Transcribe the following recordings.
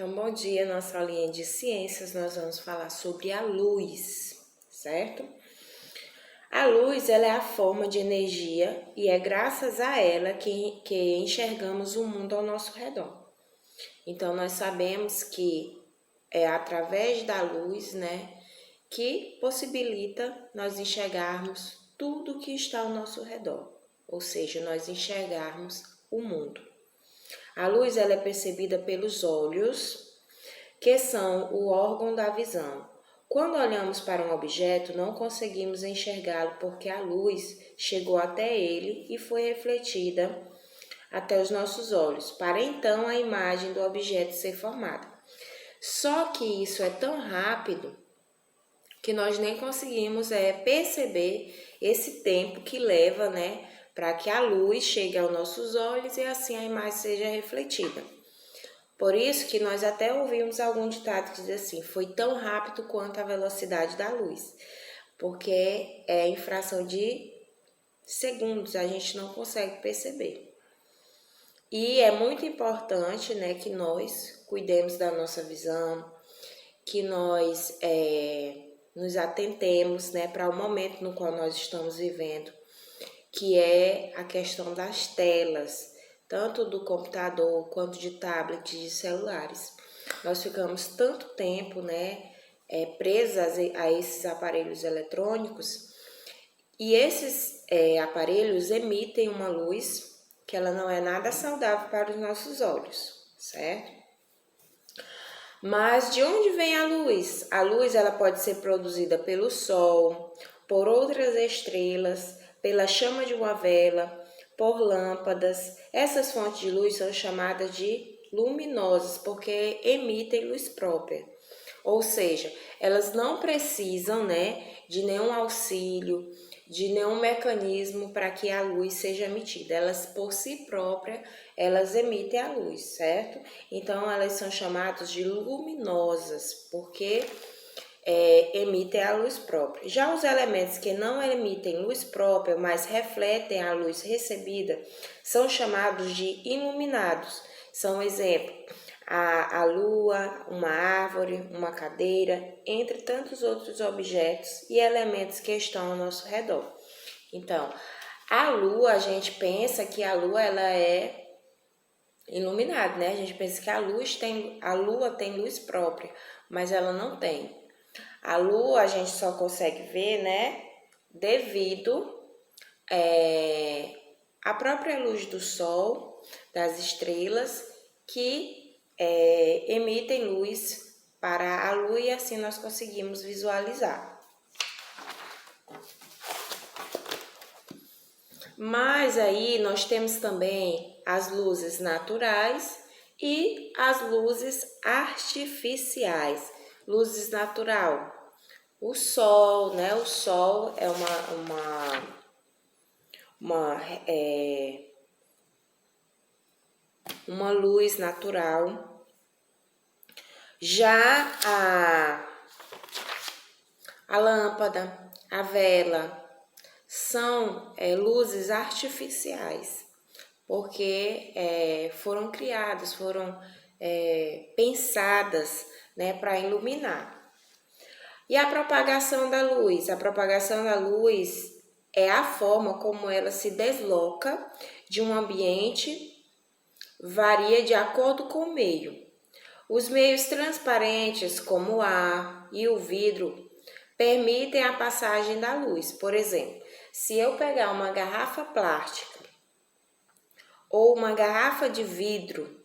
Então, bom dia, nossa aulinha de ciências, nós vamos falar sobre a luz, certo? A luz, ela é a forma de energia e é graças a ela que enxergamos o mundo ao nosso redor. Então, nós sabemos que é através da luz, que possibilita nós enxergarmos tudo que está ao nosso redor, ou seja, nós enxergarmos o mundo. A luz, ela é percebida pelos olhos, que são o órgão da visão. Quando olhamos para um objeto, não conseguimos enxergá-lo porque a luz chegou até ele e foi refletida até os nossos olhos, para então a imagem do objeto ser formada. Só que isso é tão rápido que nós nem conseguimos perceber esse tempo que leva, para que a luz chegue aos nossos olhos e assim a imagem seja refletida. Por isso que nós até ouvimos algum ditado que diz assim, foi tão rápido quanto a velocidade da luz, porque é em fração de segundos, a gente não consegue perceber. E é muito importante, que nós cuidemos da nossa visão, que nós nos atentemos, para o momento no qual nós estamos vivendo, que é a questão das telas, tanto do computador quanto de tablets, de celulares. Nós ficamos tanto tempo, presas a esses aparelhos eletrônicos e esses aparelhos emitem uma luz que ela não é nada saudável para os nossos olhos, certo? Mas de onde vem a luz? A luz ela pode ser produzida pelo sol, por outras estrelas, pela chama de uma vela, por lâmpadas. Essas fontes de luz são chamadas de luminosas porque emitem luz própria. Ou seja, elas não precisam, de nenhum auxílio, de nenhum mecanismo para que a luz seja emitida. Elas, por si próprias, elas emitem a luz, certo? Então, elas são chamadas de luminosas, porque emitem a luz própria. Já os elementos que não emitem luz própria, mas refletem a luz recebida, são chamados de iluminados. São exemplo, a lua, uma árvore, uma cadeira, entre tantos outros objetos e elementos que estão ao nosso redor. Então, a lua, a gente pensa que a lua ela é iluminada, A gente pensa que a lua tem luz própria, mas ela não tem. A lua a gente só consegue ver, devido à própria luz do sol, das estrelas, que emitem luz para a lua e assim nós conseguimos visualizar. Mas aí nós temos também as luzes naturais e as luzes artificiais. Luzes natural, o sol, O sol é uma luz natural. Já a lâmpada, a vela, são luzes artificiais, porque foram criadas, foram pensadas, para iluminar. E a propagação da luz? A propagação da luz é a forma como ela se desloca de um ambiente, varia de acordo com o meio. Os meios transparentes, como o ar e o vidro, permitem a passagem da luz. Por exemplo, se eu pegar uma garrafa plástica ou uma garrafa de vidro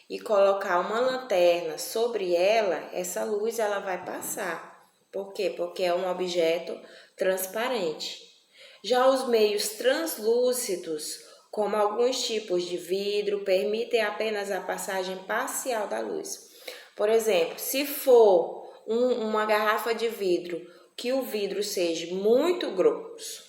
e colocar uma lanterna sobre ela, essa luz ela vai passar. Por quê? Porque é um objeto transparente. Já os meios translúcidos, como alguns tipos de vidro, permitem apenas a passagem parcial da luz. Por exemplo, se for uma garrafa de vidro, que o vidro seja muito grosso,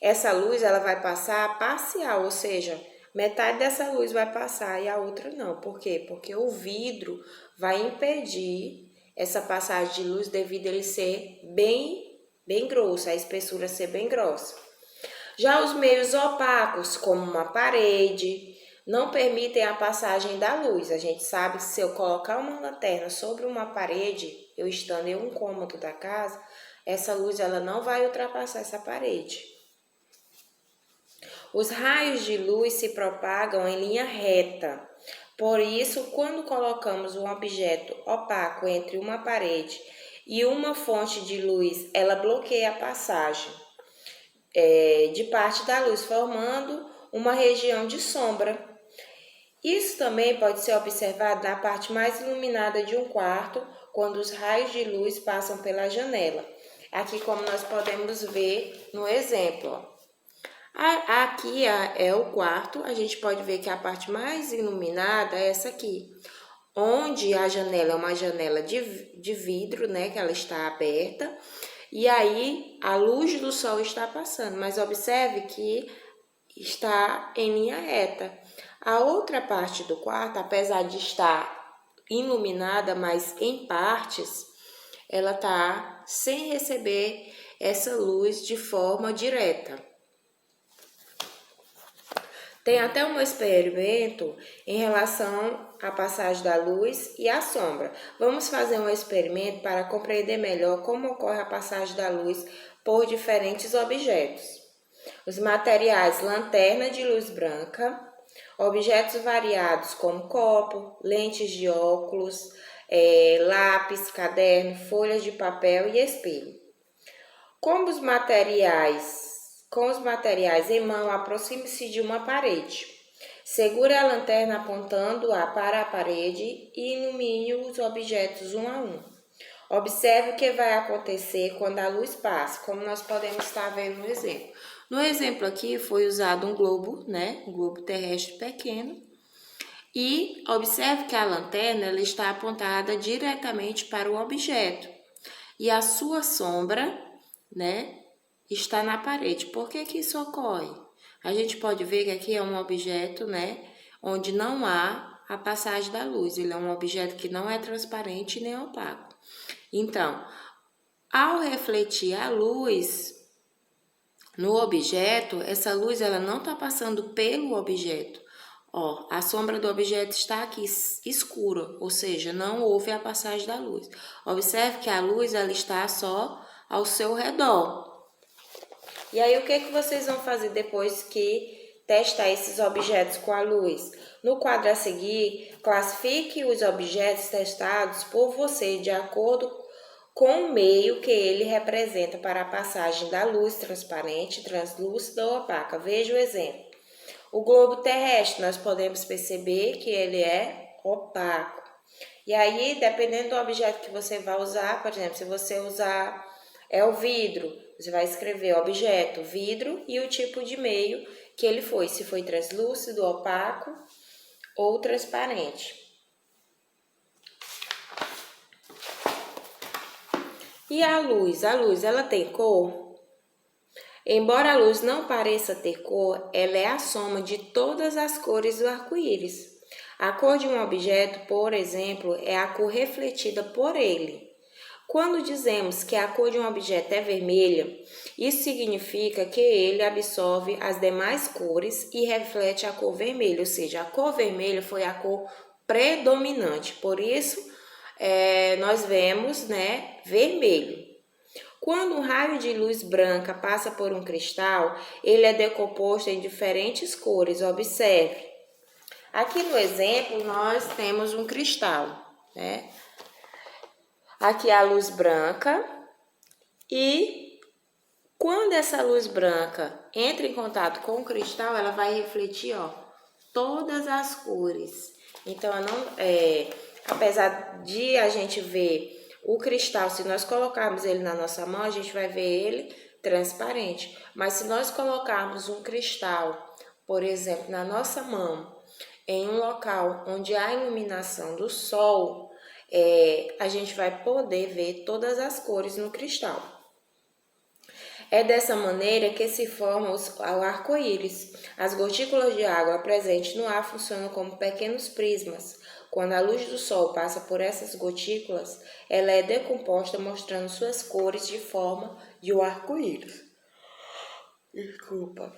essa luz ela vai passar parcial, ou seja, metade dessa luz vai passar e a outra não. Por quê? Porque o vidro vai impedir essa passagem de luz devido a ele ser bem grosso, a espessura ser bem grossa. Já os meios opacos, como uma parede, não permitem a passagem da luz. A gente sabe que se eu colocar uma lanterna sobre uma parede, eu estando em um cômodo da casa, essa luz ela não vai ultrapassar essa parede. Os raios de luz se propagam em linha reta. Por isso, quando colocamos um objeto opaco entre uma parede e uma fonte de luz, ela bloqueia a passagem de parte da luz, formando uma região de sombra. Isso também pode ser observado na parte mais iluminada de um quarto, quando os raios de luz passam pela janela. Aqui, como nós podemos ver no exemplo, ó. Aqui é o quarto, a gente pode ver que a parte mais iluminada é essa aqui, onde a janela é uma janela de vidro, né, que ela está aberta, e aí a luz do sol está passando, mas observe que está em linha reta. A outra parte do quarto, apesar de estar iluminada, mas em partes, ela está sem receber essa luz de forma direta. Tem até um experimento em relação à passagem da luz e à sombra. Vamos fazer um experimento para compreender melhor como ocorre a passagem da luz por diferentes objetos. Os materiais: lanterna de luz branca, objetos variados como copo, lentes de óculos, lápis, caderno, folhas de papel e espelho. Com os materiais em mão, aproxime-se de uma parede. Segure a lanterna apontando-a para a parede e ilumine os objetos um a um. Observe o que vai acontecer quando a luz passa, como nós podemos estar vendo no exemplo. No exemplo aqui foi usado um globo, né? Um globo terrestre pequeno. E observe que a lanterna ela está apontada diretamente para o objeto. E a sua sombra, né, está na parede. Por que que isso ocorre? A gente pode ver que aqui é um objeto, né, onde não há a passagem da luz. Ele é um objeto que não é transparente nem opaco. Então, ao refletir a luz no objeto, essa luz ela não está passando pelo objeto. Ó, a sombra do objeto está aqui escura, ou seja, não houve a passagem da luz. Observe que a luz ela está só ao seu redor. E aí, o que vocês vão fazer depois que testar esses objetos com a luz? No quadro a seguir, classifique os objetos testados por você de acordo com o meio que ele representa para a passagem da luz transparente, translúcida ou opaca. Veja o exemplo. O globo terrestre, nós podemos perceber que ele é opaco. E aí, dependendo do objeto que você vai usar, por exemplo, se você usar o vidro, você vai escrever objeto, vidro e o tipo de meio que ele foi, se foi translúcido, opaco ou transparente. E a luz? A luz, ela tem cor? Embora a luz não pareça ter cor, ela é a soma de todas as cores do arco-íris. A cor de um objeto, por exemplo, é a cor refletida por ele. Quando dizemos que a cor de um objeto é vermelha, isso significa que ele absorve as demais cores e reflete a cor vermelha, ou seja, a cor vermelha foi a cor predominante, por isso nós vemos, né, vermelho. Quando um raio de luz branca passa por um cristal, ele é decomposto em diferentes cores. Observe. Aqui no exemplo, nós temos um cristal, né? Aqui a luz branca e quando essa luz branca entra em contato com o cristal, ela vai refletir, ó, todas as cores. Então, apesar de a gente ver o cristal, se nós colocarmos ele na nossa mão, a gente vai ver ele transparente. Mas se nós colocarmos um cristal, por exemplo, na nossa mão, em um local onde há iluminação do sol, a gente vai poder ver todas as cores no cristal. É dessa maneira que se forma o arco-íris. As gotículas de água presentes no ar funcionam como pequenos prismas. Quando a luz do sol passa por essas gotículas, ela é decomposta, mostrando suas cores de forma de um arco-íris. Desculpa.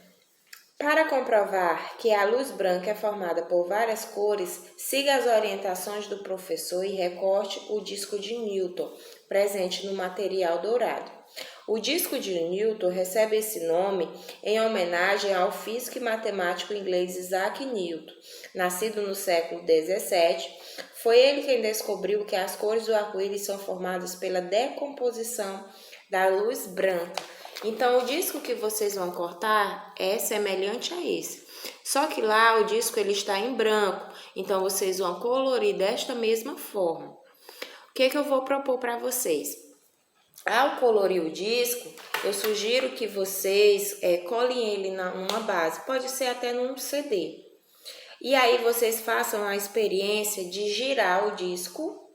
Para comprovar que a luz branca é formada por várias cores, siga as orientações do professor e recorte o disco de Newton, presente no material dourado. O disco de Newton recebe esse nome em homenagem ao físico e matemático inglês Isaac Newton. Nascido no século XVII, foi ele quem descobriu que as cores do arco-íris são formadas pela decomposição da luz branca. Então, o disco que vocês vão cortar é semelhante a esse. Só que lá o disco ele está em branco, então vocês vão colorir desta mesma forma. O que eu vou propor para vocês? Ao colorir o disco, eu sugiro que vocês colhem ele numa base, pode ser até num CD. E aí vocês façam a experiência de girar o disco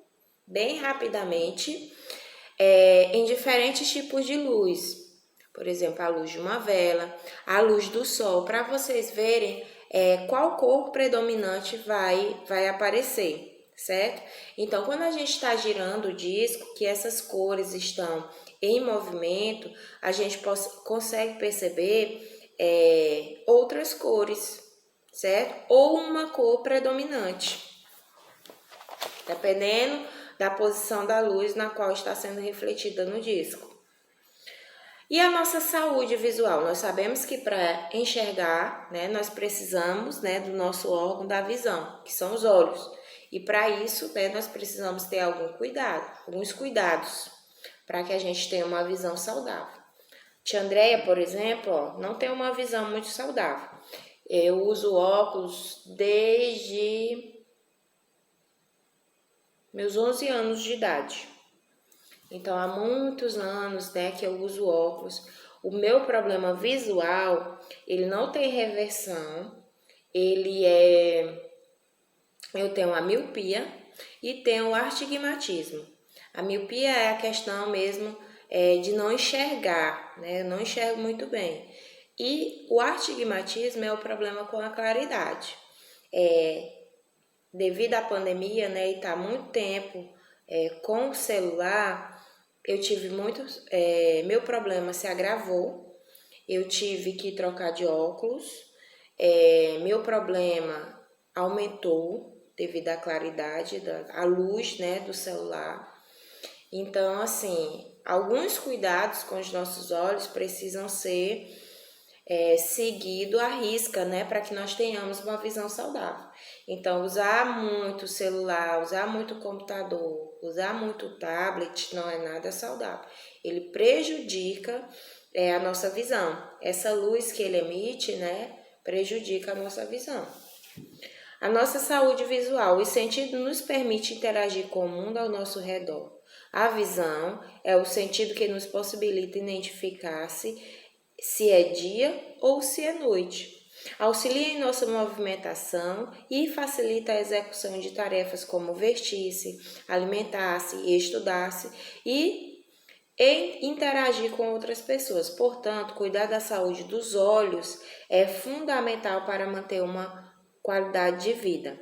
bem rapidamente em diferentes tipos de luz. Por exemplo, a luz de uma vela, a luz do sol, para vocês verem qual cor predominante vai aparecer, certo? Então, quando a gente está girando o disco, que essas cores estão em movimento, a gente consegue perceber outras cores, certo? Ou uma cor predominante, dependendo da posição da luz na qual está sendo refletida no disco. E a nossa saúde visual? Nós sabemos que para enxergar, nós precisamos do nosso órgão da visão, que são os olhos. E para isso, nós precisamos ter alguns cuidados, para que a gente tenha uma visão saudável. Tia Andréia, por exemplo, não tem uma visão muito saudável. Eu uso óculos desde meus 11 anos de idade. Então, há muitos anos, que eu uso óculos. O meu problema visual, ele não tem reversão. Eu tenho a miopia e tenho o astigmatismo. A miopia é a questão mesmo de não enxergar, Eu não enxergo muito bem. E o astigmatismo é o problema com a claridade. Devido à pandemia, e tá muito tempo com o celular, eu tive meu problema se agravou, eu tive que trocar de óculos, meu problema aumentou devido à claridade, à luz, do celular. Então, assim, alguns cuidados com os nossos olhos precisam ser seguido à risca, para que nós tenhamos uma visão saudável. Então, usar muito celular, usar muito computador, usar muito tablet não é nada saudável. Ele prejudica a nossa visão. Essa luz que ele emite, prejudica a nossa visão. A nossa saúde visual. Os sentidos nos permite interagir com o mundo ao nosso redor. A visão é o sentido que nos possibilita identificar se é dia ou se é noite. Auxilia em nossa movimentação e facilita a execução de tarefas como vestir-se, alimentar-se, estudar-se e interagir com outras pessoas. Portanto, cuidar da saúde dos olhos é fundamental para manter uma qualidade de vida.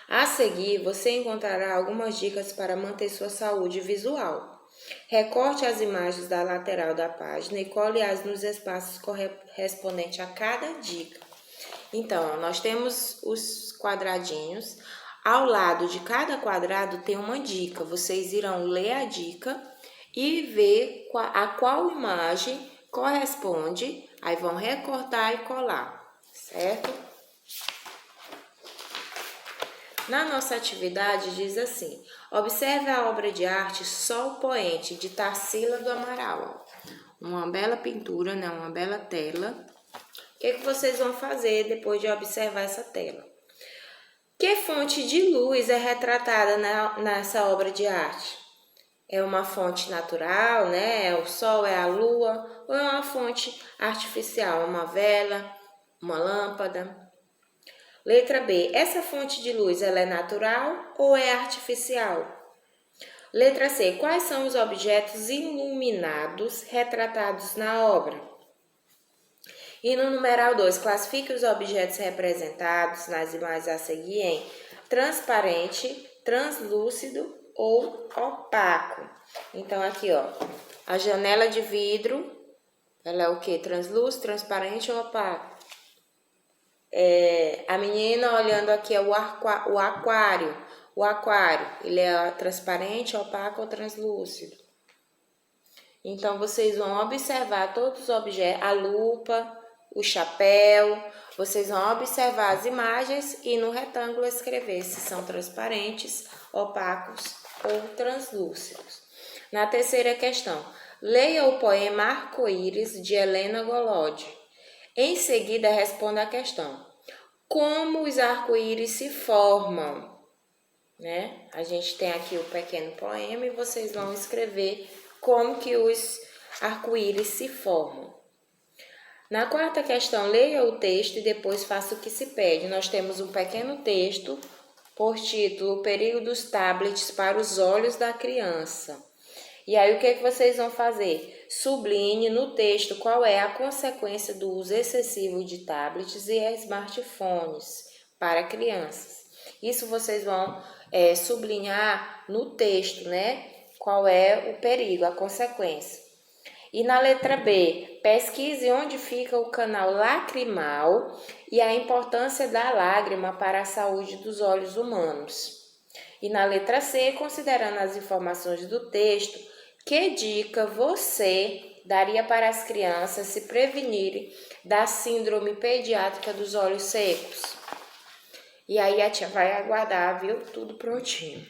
A seguir, você encontrará algumas dicas para manter sua saúde visual. Recorte as imagens da lateral da página e cole-as nos espaços correspondentes a cada dica. Então, nós temos os quadradinhos. Ao lado de cada quadrado tem uma dica. Vocês irão ler a dica e ver a qual imagem corresponde. Aí vão recortar e colar, certo? Na nossa atividade diz assim: observe a obra de arte Sol Poente, de Tarsila do Amaral. Uma bela pintura, uma bela tela. O que vocês vão fazer depois de observar essa tela? Que fonte de luz é retratada nessa obra de arte? É uma fonte natural, É o sol, é a lua? Ou é uma fonte artificial, uma vela, uma lâmpada? Letra B. Essa fonte de luz ela é natural ou é artificial? Letra C. Quais são os objetos iluminados retratados na obra? E no numeral 2, classifique os objetos representados nas imagens a seguir em transparente, translúcido ou opaco. Então, aqui, a janela de vidro Ela é o quê? Translúcido, transparente ou opaco? A menina olhando aqui é o aquário. O aquário, ele é transparente, opaco ou translúcido? Então, vocês vão observar todos os objetos, a lupa, o chapéu, vocês vão observar as imagens e no retângulo escrever se são transparentes, opacos ou translúcidos. Na terceira questão, leia o poema Arco-Íris de Helena Golod. Em seguida, responda a questão: como os arco-íris se formam? Né? A gente tem aqui o pequeno poema e vocês vão escrever como que os arco-íris se formam. Na quarta questão, leia o texto e depois faça o que se pede. Nós temos um pequeno texto por título O Perigo dos Tablets para os Olhos da Criança. E aí, o que vocês vão fazer? Sublinhe no texto qual é a consequência do uso excessivo de tablets e smartphones para crianças. Isso vocês vão sublinhar no texto, né? Qual é o perigo, a consequência. E na letra B, pesquise onde fica o canal lacrimal e a importância da lágrima para a saúde dos olhos humanos. E na letra C, considerando as informações do texto, que dica você daria para as crianças se prevenirem da síndrome pediátrica dos olhos secos? E aí a tia vai aguardar, viu? Tudo prontinho.